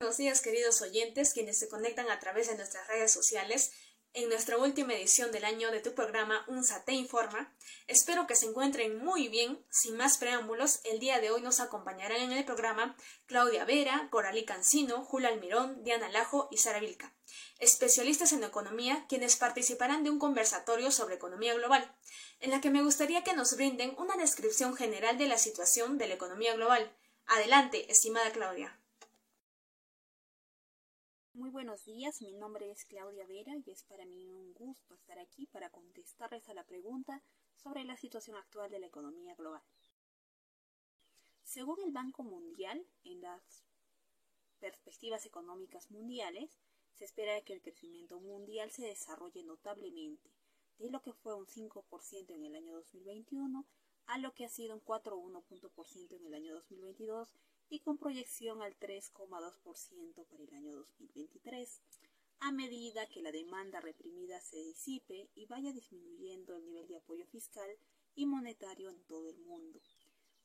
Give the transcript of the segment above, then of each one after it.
Buenos días, queridos oyentes, quienes se conectan a través de nuestras redes sociales en nuestra última edición del año de tu programa UNSA te informa. Espero que se encuentren muy bien. Sin más preámbulos, el día de hoy nos acompañarán en el programa Claudia Vera, Coralí Cancino, Julia Almirón, Diana Lajo y Sara Vilca, especialistas en economía, quienes participarán de un conversatorio sobre economía global, en la que me gustaría que nos brinden una descripción general de la situación de la economía global. Adelante, estimada Claudia. Muy buenos días, mi nombre es Claudia Vera y es para mí un gusto estar aquí para contestarles a la pregunta sobre la situación actual de la economía global. Según el Banco Mundial, en las perspectivas económicas mundiales, se espera que el crecimiento mundial se desarrolle notablemente, de lo que fue un 5% en el año 2021 a lo que ha sido un 4,1% en el año 2022 y con proyección al 3,2% para el año 2023, a medida que la demanda reprimida se disipe y vaya disminuyendo el nivel de apoyo fiscal y monetario en todo el mundo.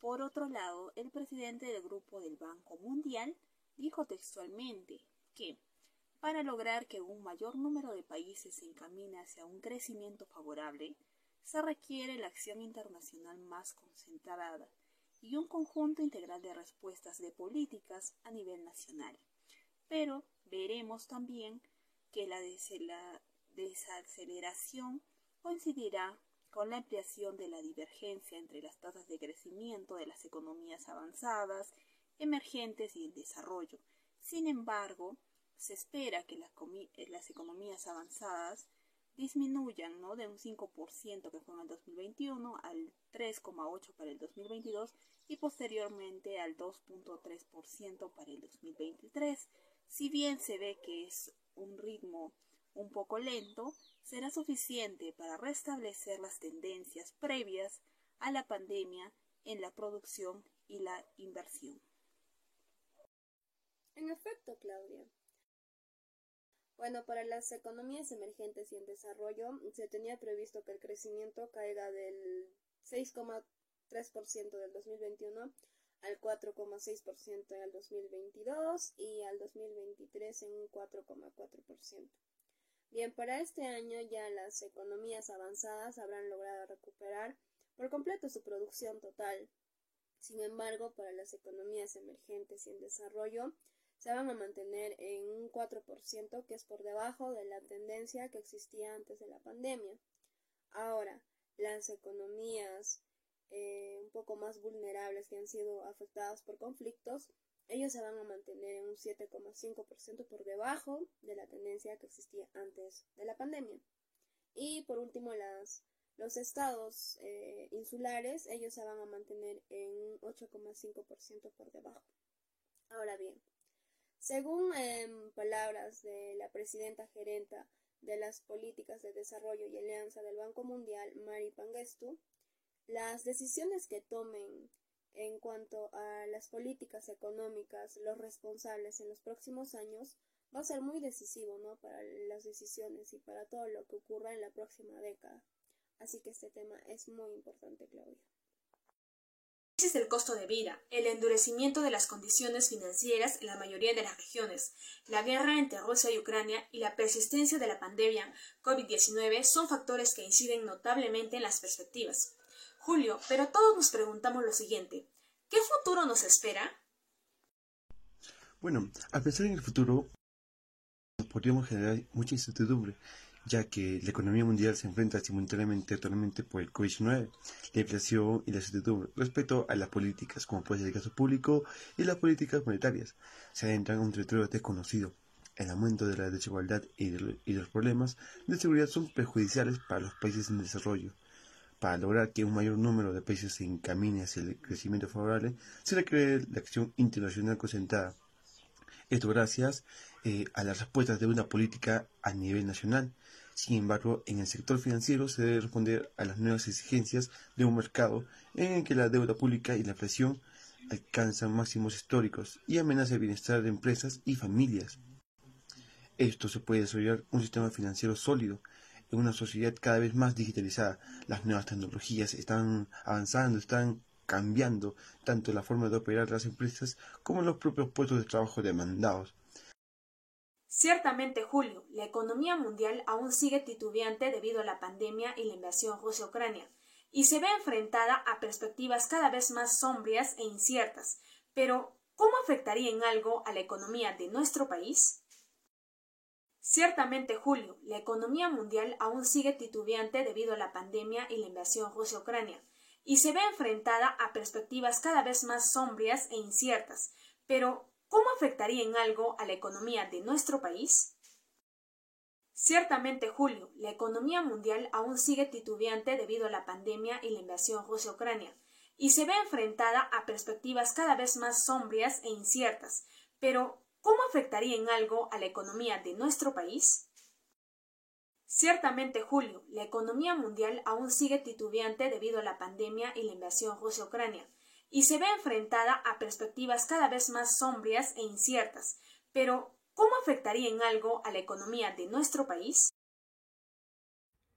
Por otro lado, el presidente del Grupo del Banco Mundial dijo textualmente que para lograr que un mayor número de países se encamine hacia un crecimiento favorable, se requiere la acción internacional más concentrada y un conjunto integral de respuestas de políticas a nivel nacional. Pero veremos también que la desaceleración coincidirá con la ampliación de la divergencia entre las tasas de crecimiento de las economías avanzadas, emergentes y en desarrollo. Sin embargo, se espera que las economías avanzadas disminuyan, ¿no?, de un 5% que fue en el 2021 al 3,8% para el 2022 y posteriormente al 2,3% para el 2023. Si bien se ve que es un ritmo un poco lento, será suficiente para restablecer las tendencias previas a la pandemia en la producción y la inversión. En efecto, Claudia. Bueno, para las economías emergentes y en desarrollo se tenía previsto que el crecimiento caiga del 6,3% del 2021 al 4,6% en el 2022 y al 2023 en un 4,4%. Bien, para este año ya las economías avanzadas habrán logrado recuperar por completo su producción total. Sin embargo, para las economías emergentes y en desarrollo se van a mantener en un 4%, que es por debajo de la tendencia que existía antes de la pandemia. Ahora, las economías un poco más vulnerables que han sido afectadas por conflictos, ellos se van a mantener en un 7,5% por debajo de la tendencia que existía antes de la pandemia. Y por último, los estados insulares, ellos se van a mantener en un 8,5% por debajo. Ahora bien, según palabras de la presidenta gerenta de las políticas de desarrollo y alianza del Banco Mundial, Mary Pangestu, las decisiones que tomen en cuanto a las políticas económicas los responsables en los próximos años va a ser muy decisivo, ¿no?, para las decisiones y para todo lo que ocurra en la próxima década. Así que este tema es muy importante, Claudia. La crisis del costo de vida, el endurecimiento de las condiciones financieras en la mayoría de las regiones, la guerra entre Rusia y Ucrania y la persistencia de la pandemia COVID-19 son factores que inciden notablemente en las perspectivas. Julio, pero todos nos preguntamos lo siguiente: ¿qué futuro nos espera? Bueno, al pensar en el futuro, podríamos generar mucha incertidumbre, ya que la economía mundial se enfrenta simultáneamente actualmente por el COVID-19, la inflación y la incertidumbre respecto a las políticas, como puede ser el gasto público y las políticas monetarias. Se adentran en un territorio desconocido. El aumento de la desigualdad y los problemas de seguridad son perjudiciales para los países en desarrollo. Para lograr que un mayor número de países se encamine hacia el crecimiento favorable, se requiere la acción internacional concentrada. Esto gracias a las respuestas de una política a nivel nacional. Sin embargo, en el sector financiero se debe responder a las nuevas exigencias de un mercado en el que la deuda pública y la inflación alcanzan máximos históricos y amenaza el bienestar de empresas y familias. Esto se puede desarrollar un sistema financiero sólido en una sociedad cada vez más digitalizada. Las nuevas tecnologías están avanzando, están cambiando tanto la forma de operar las empresas como los propios puestos de trabajo demandados. Ciertamente, Julio, la economía mundial aún sigue titubeante debido a la pandemia y la invasión Rusia-Ucrania, y se ve enfrentada a perspectivas cada vez más sombrías e inciertas. Pero, ¿cómo afectaría en algo a la economía de nuestro país? Ciertamente, Julio, la economía mundial aún sigue titubeante debido a la pandemia y la invasión Rusia-Ucrania, y se ve enfrentada a perspectivas cada vez más sombrías e inciertas. Pero, ¿cómo afectaría en algo a la economía de nuestro país? Ciertamente, Julio, la economía mundial aún sigue titubeante debido a la pandemia y la invasión Rusia-Ucrania, y se ve enfrentada a perspectivas cada vez más sombrías e inciertas. Pero, ¿cómo afectaría en algo a la economía de nuestro país? Ciertamente, Julio, la economía mundial aún sigue titubeante debido a la pandemia y la invasión Rusia-Ucrania, y se ve enfrentada a perspectivas cada vez más sombrías e inciertas. Pero, ¿cómo afectaría en algo a la economía de nuestro país?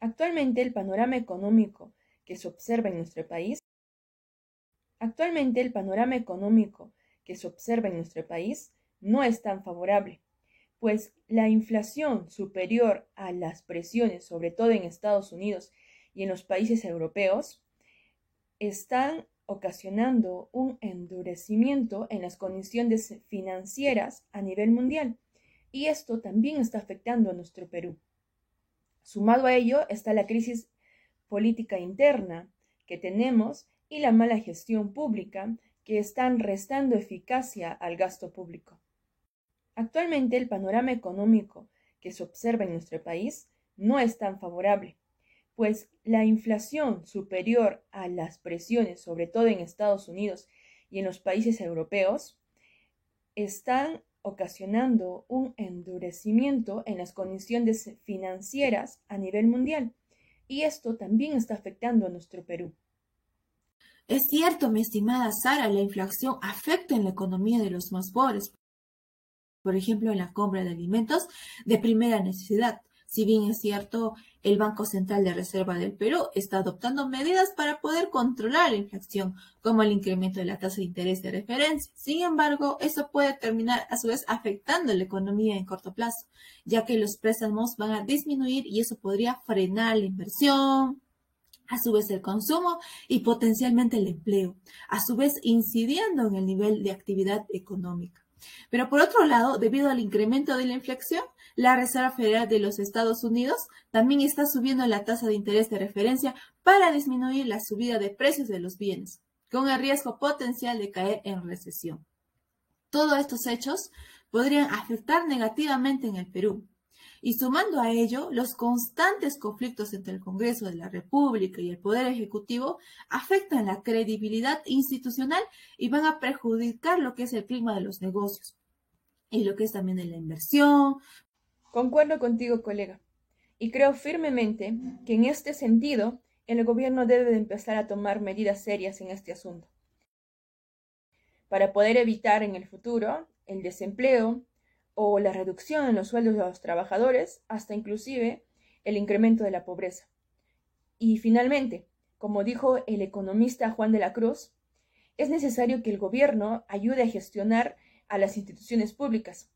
Actualmente el panorama económico que se observa en nuestro país no es tan favorable, pues la inflación superior a las presiones, sobre todo en Estados Unidos y en los países europeos, están ocasionando un endurecimiento en las condiciones financieras a nivel mundial, y esto también está afectando a nuestro Perú. Sumado a ello está la crisis política interna que tenemos y la mala gestión pública que están restando eficacia al gasto público. Actualmente el panorama económico que se observa en nuestro país no es tan favorable, pues la inflación superior a las presiones, sobre todo en Estados Unidos y en los países europeos, están ocasionando un endurecimiento en las condiciones financieras a nivel mundial, y esto también está afectando a nuestro Perú. Es cierto, mi estimada Sara, la inflación afecta en la economía de los más pobres, por ejemplo, en la compra de alimentos de primera necesidad. Si bien es cierto, el Banco Central de Reserva del Perú está adoptando medidas para poder controlar la inflación, como el incremento de la tasa de interés de referencia. Sin embargo, eso puede terminar a su vez afectando la economía en corto plazo, ya que los préstamos van a disminuir y eso podría frenar la inversión, a su vez el consumo y potencialmente el empleo, a su vez incidiendo en el nivel de actividad económica. Pero por otro lado, debido al incremento de la inflación, la Reserva Federal de los Estados Unidos también está subiendo la tasa de interés de referencia para disminuir la subida de precios de los bienes, con el riesgo potencial de caer en recesión. Todos estos hechos podrían afectar negativamente en el Perú. Y sumando a ello, los constantes conflictos entre el Congreso de la República y el Poder Ejecutivo afectan la credibilidad institucional y van a perjudicar lo que es el clima de los negocios y lo que es también de la inversión. Concuerdo contigo, colega, y creo firmemente que en este sentido el gobierno debe de empezar a tomar medidas serias en este asunto, para poder evitar en el futuro el desempleo o la reducción en los sueldos de los trabajadores, hasta inclusive el incremento de la pobreza. Y finalmente, como dijo el economista Juan de la Cruz, es necesario que el gobierno ayude a gestionar a las instituciones públicas.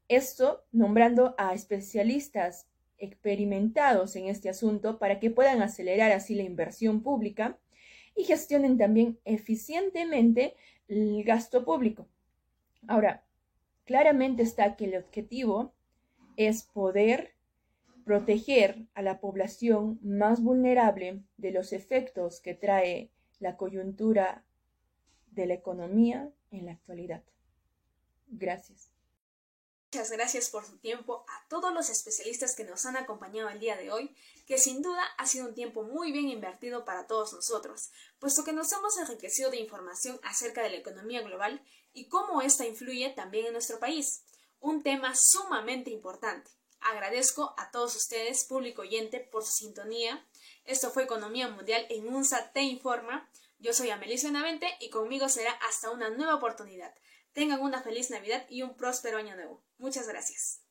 Esto nombrando a especialistas experimentados en este asunto para que puedan acelerar así la inversión pública y gestionen también eficientemente el gasto público. Ahora, claramente está que el objetivo es poder proteger a la población más vulnerable de los efectos que trae la coyuntura de la economía en la actualidad. Gracias. Muchas gracias por su tiempo a todos los especialistas que nos han acompañado el día de hoy, que sin duda ha sido un tiempo muy bien invertido para todos nosotros, puesto que nos hemos enriquecido de información acerca de la economía global y cómo ésta influye también en nuestro país, un tema sumamente importante. Agradezco a todos ustedes, público oyente, por su sintonía. Esto fue Economía Mundial en UNSA Te Informa. Yo soy Amelis Benavente y conmigo será hasta una nueva oportunidad. Tengan una feliz Navidad y un próspero año nuevo. Muchas gracias.